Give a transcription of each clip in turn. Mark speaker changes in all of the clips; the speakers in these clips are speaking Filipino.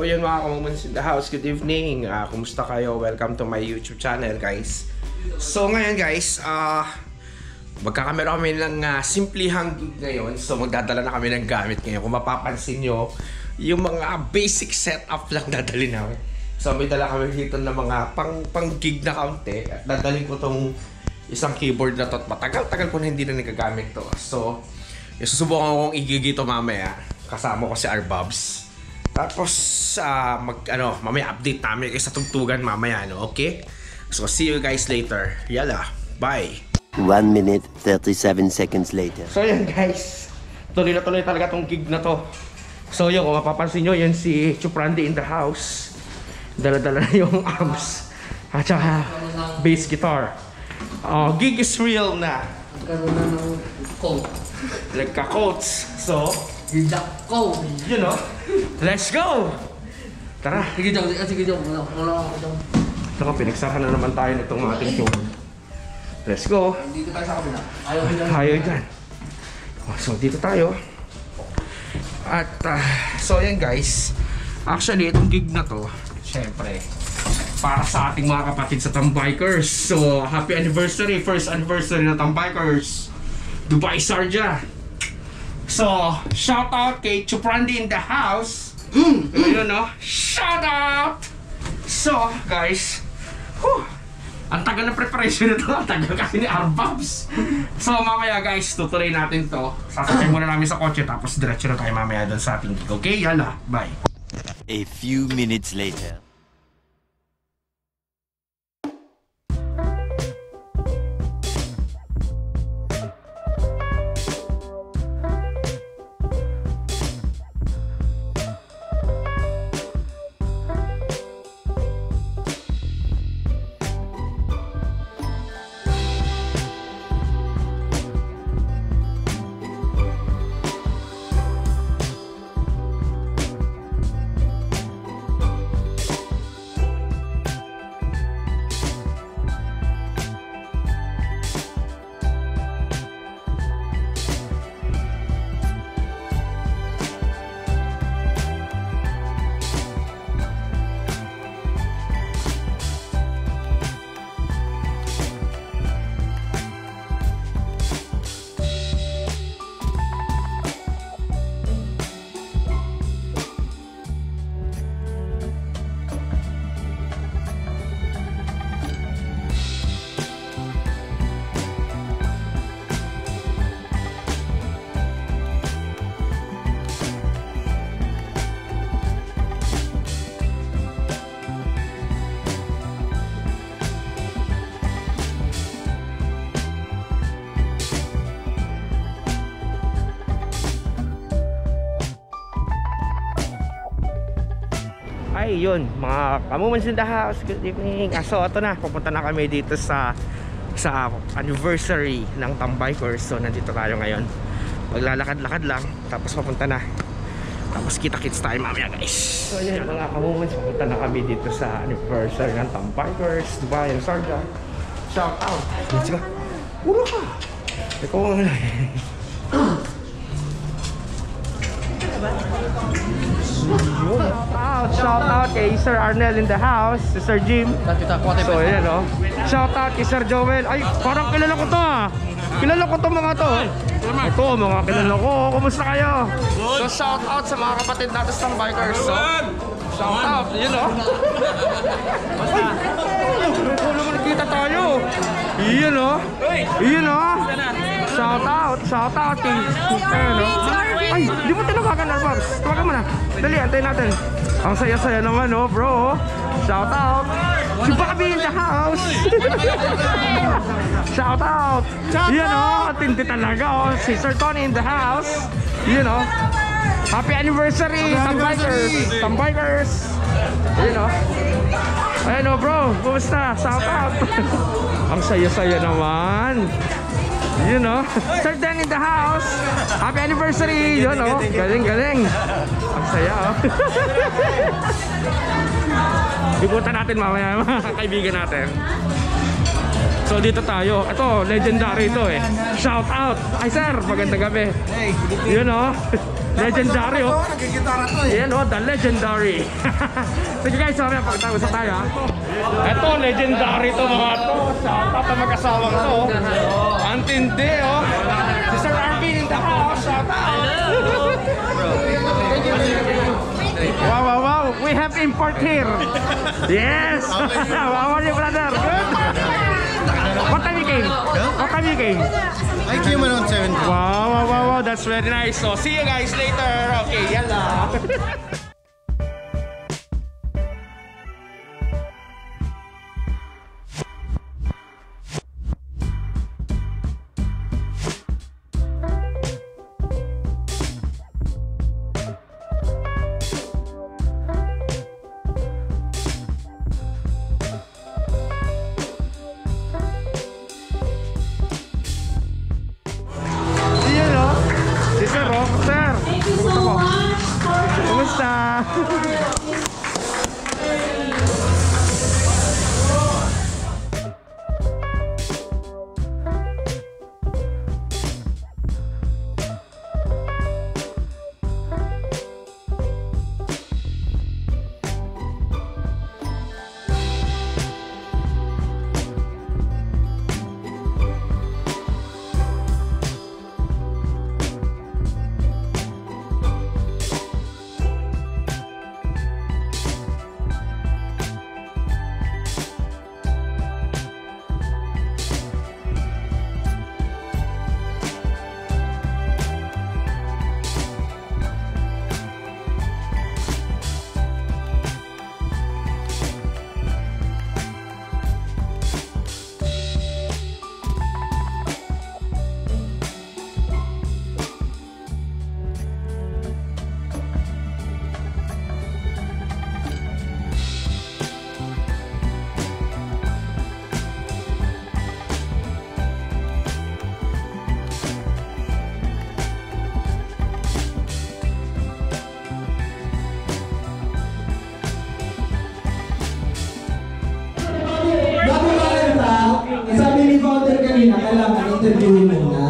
Speaker 1: yun mga kamumans in the house, good evening. Kumusta kayo? Welcome to my YouTube channel, guys. So ngayon guys, magkakamera kami ng simplihang gig ngayon. So magdadala na kami ng gamit ngayon. Kung mapapansin nyo, yung mga basic setup lang dadalhin namin. So may dala kami dito ng mga pang gig na kaunti. At dadalhin ko tong isang keyboard na to. Matagal-tagal ko na hindi na nagagamit to. So susubukan kong igigit ito mamaya. Kasama ko si Arbabs. Tapos mamaya update namin kayo sa tugtugan mamaya, no? Okay? So see you guys later. Yala, bye.
Speaker 2: 1 minute 37 seconds later.
Speaker 1: So yan guys, tuloy na tuloy talaga tong gig na to. So yun, kung mapapansin nyo, yan si Chuprandi in the house. Dala-dala na yung amps at saka bass guitar. Gig is real na.
Speaker 3: Nagkaroon na ng coat.
Speaker 1: Nagka-coats. So
Speaker 3: Gidak ko.
Speaker 1: you know, let's go! Tara.
Speaker 3: Sige dyan. Wala ako dyan.
Speaker 1: Ito, pinagsarahan na naman tayo nitong ating tune. Let's go!
Speaker 3: Dito tayo sa kabila. Ayaw dyan.
Speaker 1: Ayaw dyan. So dito tayo. At so yan guys, actually itong gig na to, syempre para sa ating mga kapatid sa Tambikers. So happy anniversary, first anniversary na Tambikers, Dubai Sharjah. So shout out kay Chuprandi in the house. Ayun, no? Shout out. So guys, ang tagal na preparation nito, ang tagal kasi ni Arbabs. So mamaya guys, tutuloy natin to. Sasakay muna namin sa kotse, tapos diretso na tayo mamaya doon sa ating gig. Okay, yala, bye.
Speaker 2: A few minutes later.
Speaker 1: Ay, yun, mga kamumans in the house, good evening. So, ito na, pupunta na kami dito sa anniversary ng Tambikers. So, nandito tayo ngayon. Maglalakad-lakad lang, tapos papunta na. Tapos kita-kits tayo mamaya, guys. So, yun, mga kamumans, pupunta na kami dito sa anniversary ng Tambikers, Dubai and Sharjah. Shout out. Let's go. Ulo ka. Ikaw ang shout out kay Sir Arnel in the house, si Sir Jim. So yan o. Shout out kay Sir Joel. Ay, parang kilala ko to ah. Kilala ko to mga to. Ito mga kilala ko. Kumusta kayo? So shout out sa mga kapatid natin sa Tambikers. So shout out, yun o. Basta kung naman nakita tayo. Yun o. Yun o. Shout out kay ay, di mo tinawagan, Arbabs. Tawagan mo na. Dali, antayin natin. Ang saya-saya naman, oh, bro. Shout out. Si Bobby in the house. Shout out. Yan, oh. Tindi talaga, oh. Si Sir Tony in the house. Yan, oh. Happy anniversary, Tambikers. Yan, oh. Ayan, oh, bro. Kumusta? Shout out. Ang saya-saya naman. You know, Sir Dan in the house. Happy anniversary. You know, galing. Ang saya, oh. Ikutan natin mamaya mga kaibigan natin. So dito tayo. Ito, legendary ito eh. Shout out. Ay sir, magandang gabi. You know. Legendary, oh.
Speaker 4: Nagigitara to eh.
Speaker 1: Yan, oh, the legendary. Sige guys, mamaya pagkatapos tayo, ha. Ito, legendary to mga to. Sa tata mag-asawang to. Ang tindi, oh. Si Sir Arvin in the house. Shout out. Wow, wow, wow. We have import here. Yes. How are you, brother? Good? What time you came? What time you came?
Speaker 4: I came around 7.
Speaker 1: Wow, wow, wow, wow. That's very nice. So, see you guys later. Okay, yalla.
Speaker 5: interviewin muna.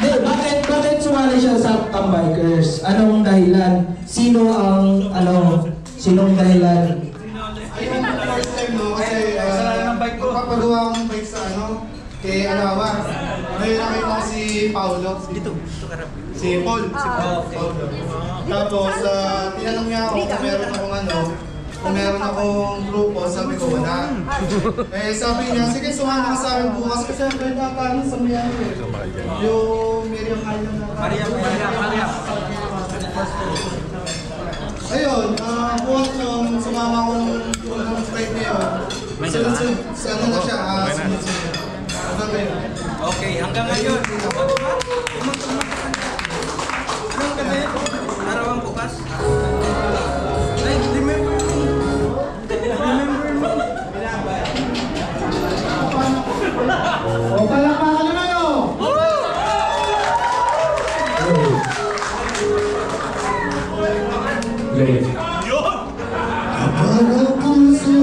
Speaker 5: Bakit sumali siya sa Tambikers? Anong dahilan? Sinong dahilan?
Speaker 4: Ayun, first time no, kasi papagawa akong bike sa kay Alawa. Ngayon nakita ko si Paolo. Si Paul. Tapos, tinanong niya ako kung meron akong grupo, sabi ko wala. Sabi niya, sige sumama ka sa akin bukas kasi ang ganda ka sa Miami. Yung Miriam Island na Maria. Ayun, bukas yung sumama akong flight niya. Sunod-sunod na siya, sunod-sunod. Hanggang ngayon.
Speaker 6: Okay, hanggang ngayon. Anong ka na yun? Arawang bukas? Remember me.
Speaker 5: O, palakpakan naman o! Kapag ang puso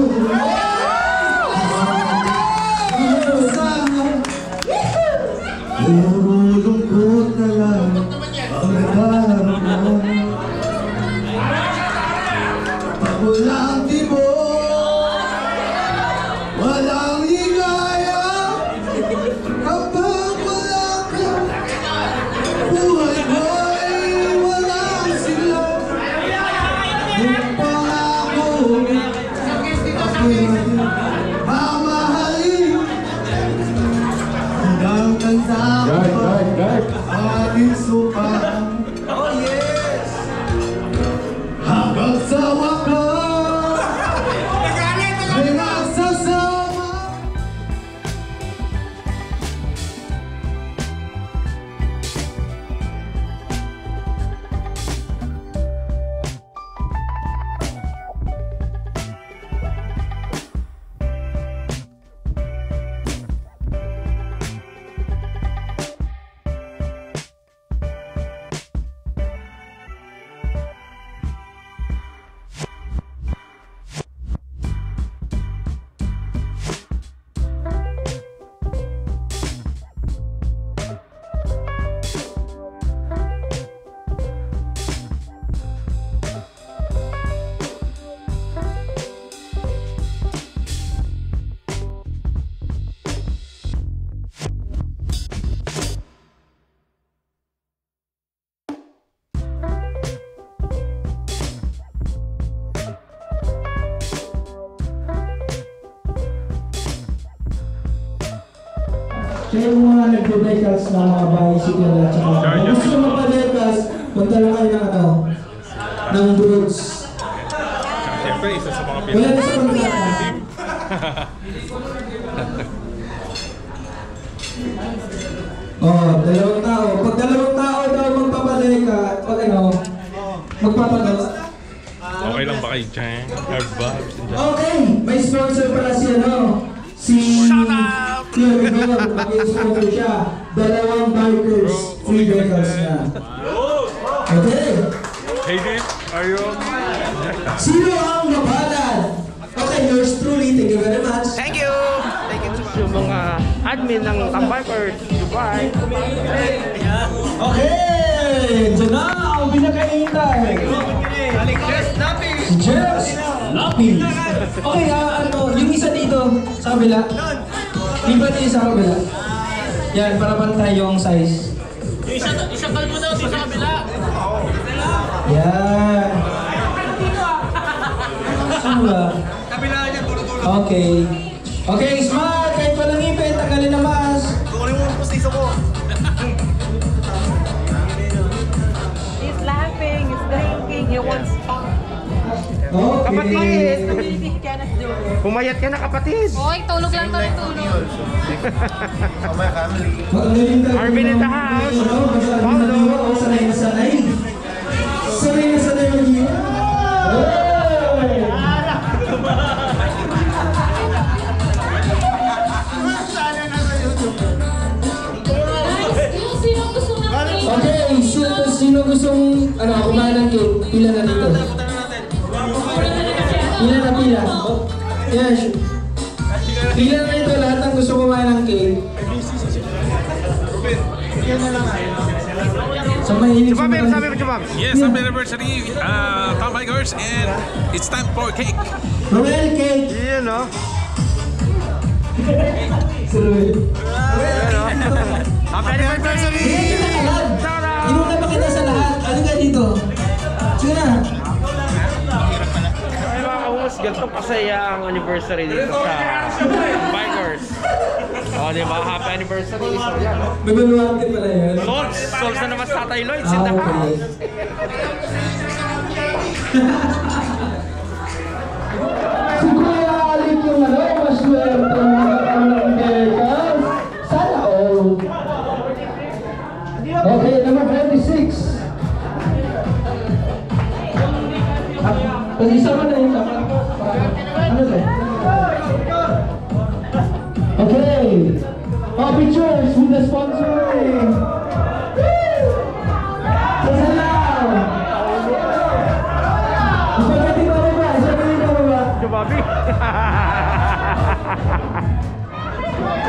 Speaker 5: puro lungkot na lang ang nararamdaman. Pag walang tibok, walang higaya. Kapag walang ka, buhay ko'y walang sila. Yung pangako, aking Siya yung mga nagbe-decals ng mga bicycle at saka. Kung gusto nyo magpa-decals, punta lang kayo ng ano, ng Broods.
Speaker 7: Siyempre, isa sa mga
Speaker 5: Wala na sa kontrata. Oh, dalawang tao. Pag dalawang tao daw magpapadeka, pag ano, magpapadala.
Speaker 7: Okay lang ba kayo dyan? Airbabs.
Speaker 5: Okay, may sponsor pala si ano, si Clear Rigor, mag-sponsor siya. Dalawang bikers, free decals na. Okay.
Speaker 7: Hey, Dave, are you?
Speaker 5: Sino ang mapalad? Okay, yours truly. Thank you very much.
Speaker 1: Thank you! Thank you so much. Yung mga admin ng Tambikers, Dubai.
Speaker 5: Okay, dyan na ang pinakaintay. Si Jess Lapi. Okay, ano, yung isa dito sa kabila. Iba din sa kabila. Yan, para pantay yung size.
Speaker 3: Isang kalmo daw sa kabila.
Speaker 5: Yan. Saan ba?
Speaker 6: Kabila niya, tulo-tulo.
Speaker 5: Okay. Okay, smart. Kahit walang ipin, tanggalin na mask.
Speaker 6: Kukunin mo ang postiso ko.
Speaker 8: He's laughing, he's drinking, he wants fun.
Speaker 5: Okay.
Speaker 1: Kapatid!
Speaker 8: He cannot do it.
Speaker 1: Pumayat ka na, kapatid!
Speaker 8: Hoy, tulog lang to, tulog.
Speaker 1: Arvin in the house.
Speaker 5: Paulo. Sanay na sanay. Sanay na sanay mag-iwan. Okay, sino gustong kumain ng cake? Pila na dito. Pila na pila. Oh, yes. Pila na ito lahat ng gusto kumain ng cake. So may hilig
Speaker 1: Chubab, sabi mo, Chubab.
Speaker 7: Yes, happy anniversary, Tambikers, and it's time for cake.
Speaker 5: Royal cake.
Speaker 1: Yun, no?
Speaker 5: Suruin.
Speaker 1: Happy anniversary!
Speaker 5: Sige, kita ka lang. Inuna pa kita sa lahat. Ano ka dito? Sige na.
Speaker 1: Ay mga kaus, ganito pasaya ang anniversary dito sa Bikers. O, di ba? Happy anniversary. So, yan.
Speaker 5: May baluarte pala yun.
Speaker 1: Solves na naman sa Tatay Lloyd's in the
Speaker 5: Okay.
Speaker 1: house.
Speaker 5: Si Kuya Alip yung maswerte ng Vegas. Sana all. Okay, number 46. Pag-isa mo na yung tama. Ano ba? Okay. Oh, pictures with the sponsoring. Sasalaw. Spaghetti pa ba? Spaghetti pa ba?
Speaker 1: Chubabi.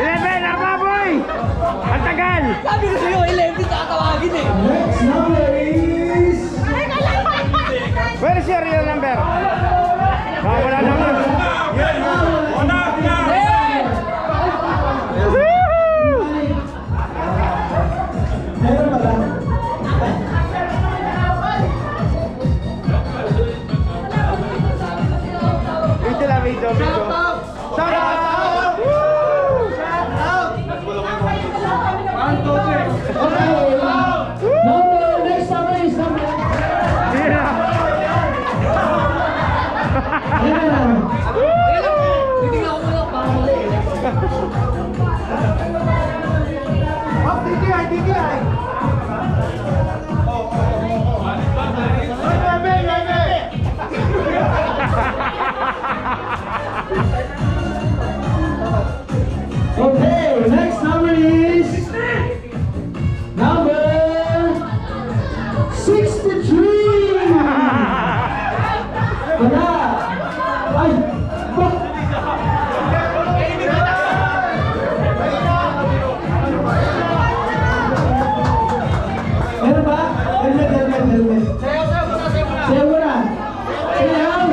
Speaker 1: 11, Armaboy! Ang tagal!
Speaker 3: Sabi ko sa'yo, 11 tatawagin eh.
Speaker 5: Next number is...
Speaker 1: Where is your real number? Wala naman.
Speaker 5: Meron pala.
Speaker 1: Ito lang, video. Shout out!
Speaker 5: Okay. Next number is number...
Speaker 3: Hindi nga ako muna pa.
Speaker 5: Okay, next number is... Number... 63! Wala! Ay! Bak! Meron ba? Helmet. Sayaw mo na! Sayaw!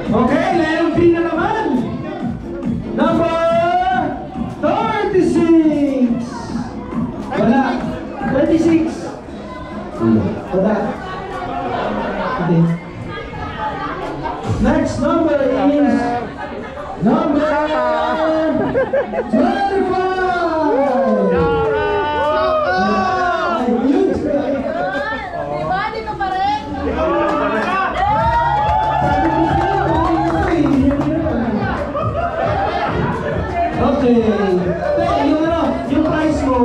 Speaker 5: Okay, layang pin na naman! Number 36! Wala! 36! Wala! Hindi. Next number is... Number...
Speaker 8: Diba? Dito pa rin?
Speaker 5: Okay. Yung price mo,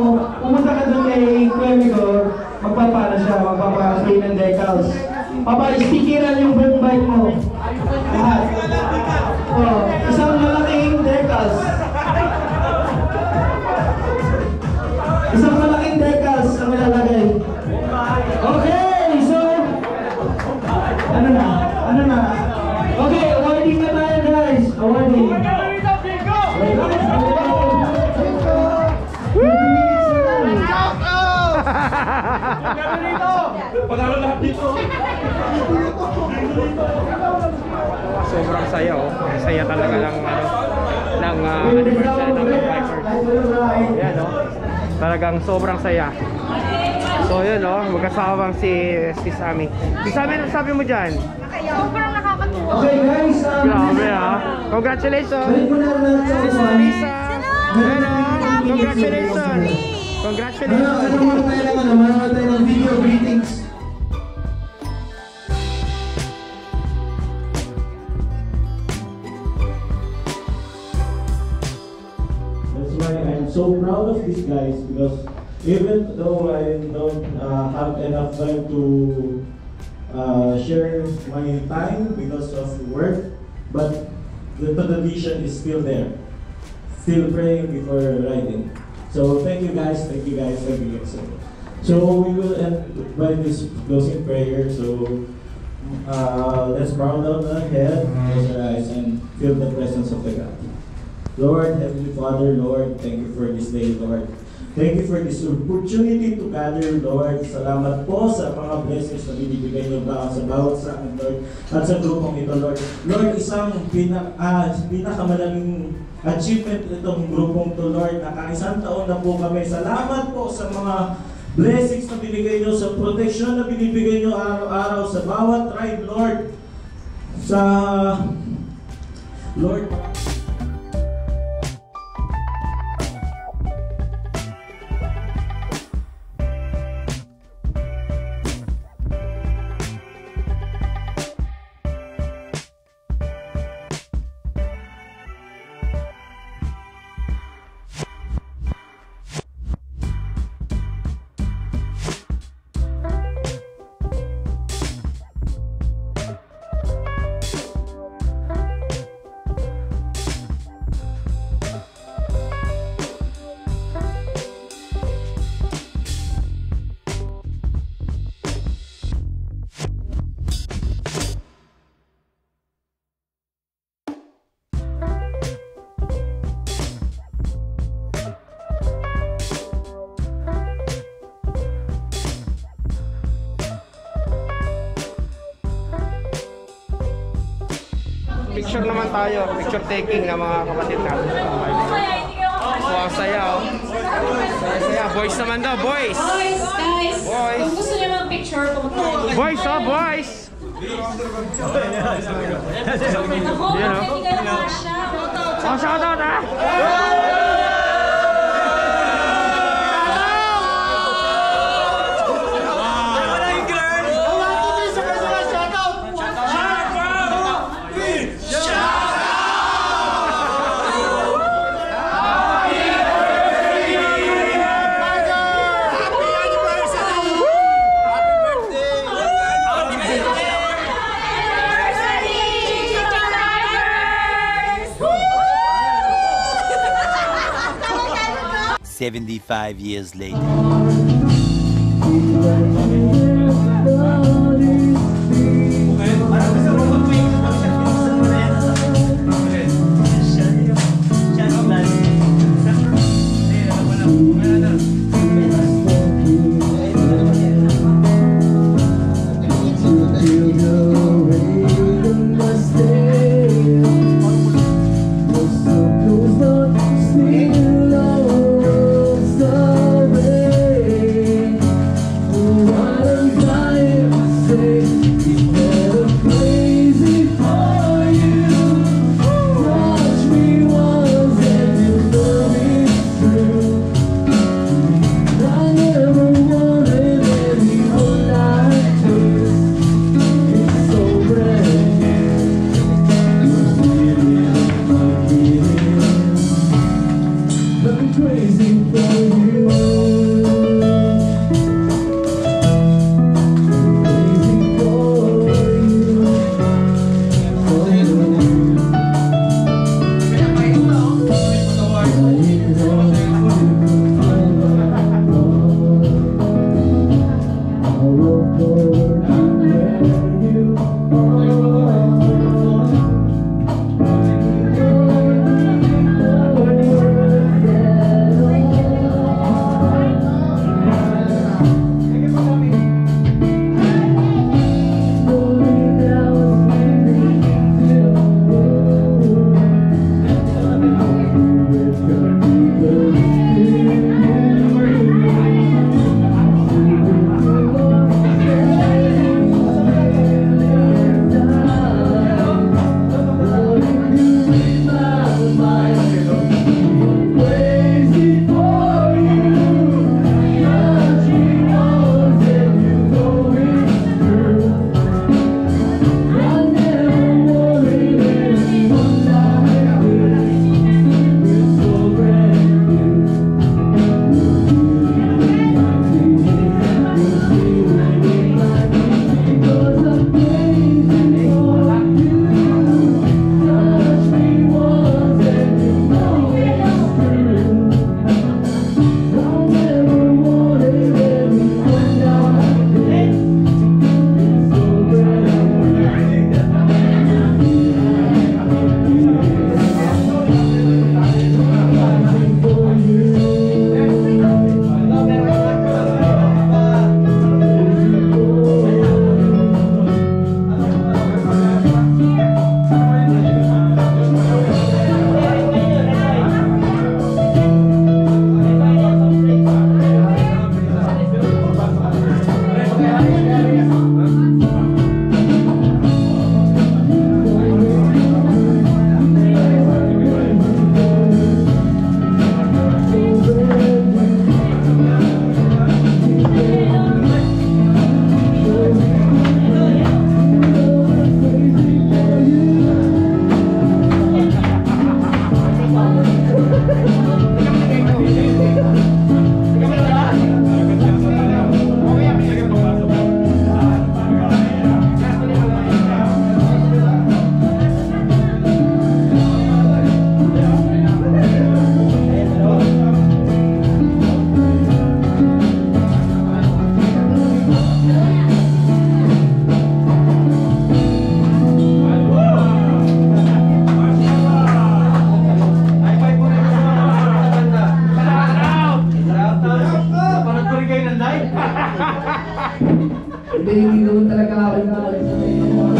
Speaker 5: pumunta ka doon kay Kuya Migor, magpapala siya, magpapasay ng decals. Papaistikiran yung buong bike mo. Lahat. Oh, isang malaking decals. Isang malaking decals ang ilalagay. Okay, so ano na? Okay, awarding na tayo guys. Awarding.
Speaker 6: Panalo lahat dito.
Speaker 1: Sobrang saya oh. Ang saya talaga ng anniversary ng Bikers. Ayan oh. Talagang sobrang saya. So yun oh, magkasawang si Sammy. Si Sammy, ano sabi mo dyan?
Speaker 8: Sobrang nakakatuwa.
Speaker 5: Okay guys,
Speaker 1: Grabe ah. Congratulations! Lisa! Ayan oh. Congratulations! Congratulations!
Speaker 5: Manonood tayo ng video greetings.
Speaker 9: That's why I'm so proud of these guys, because even though I don't have enough time to share my time because of work, but the vision is still there. Still praying before riding. So thank you guys, thank you guys. So we will end by this closing prayer. So let's bow down our head, close our eyes, and feel the presence of the God. Lord, Heavenly Father, Lord, thank you for this day, Lord. Thank you for this opportunity to gather, Lord. Salamat po sa mga blessings na binibigay niyo sa bawat sa amin, Lord. At sa grupong ito, Lord. Lord, isang pinakamalaking achievement itong grupong to, Lord. Naka-isang taon na po kami. Salamat po sa mga blessings na binigay niyo, sa protection na binibigay niyo araw-araw sa bawat ride, Lord. Sa Lord.
Speaker 1: Picture naman tayo, picture taking ng mga kapatid natin. So, ang saya oh. Saya. Boys naman daw, boys!
Speaker 10: Boys, guys!
Speaker 1: Boys!
Speaker 10: Kung gusto niyo mag-picture, pumunta tayo.
Speaker 1: Boys oh, boys!
Speaker 10: Ako, makinig na siya.
Speaker 1: Oh, shoutout ah!
Speaker 2: Woo! 75 years later.
Speaker 5: What Hindi naman talaga ako yung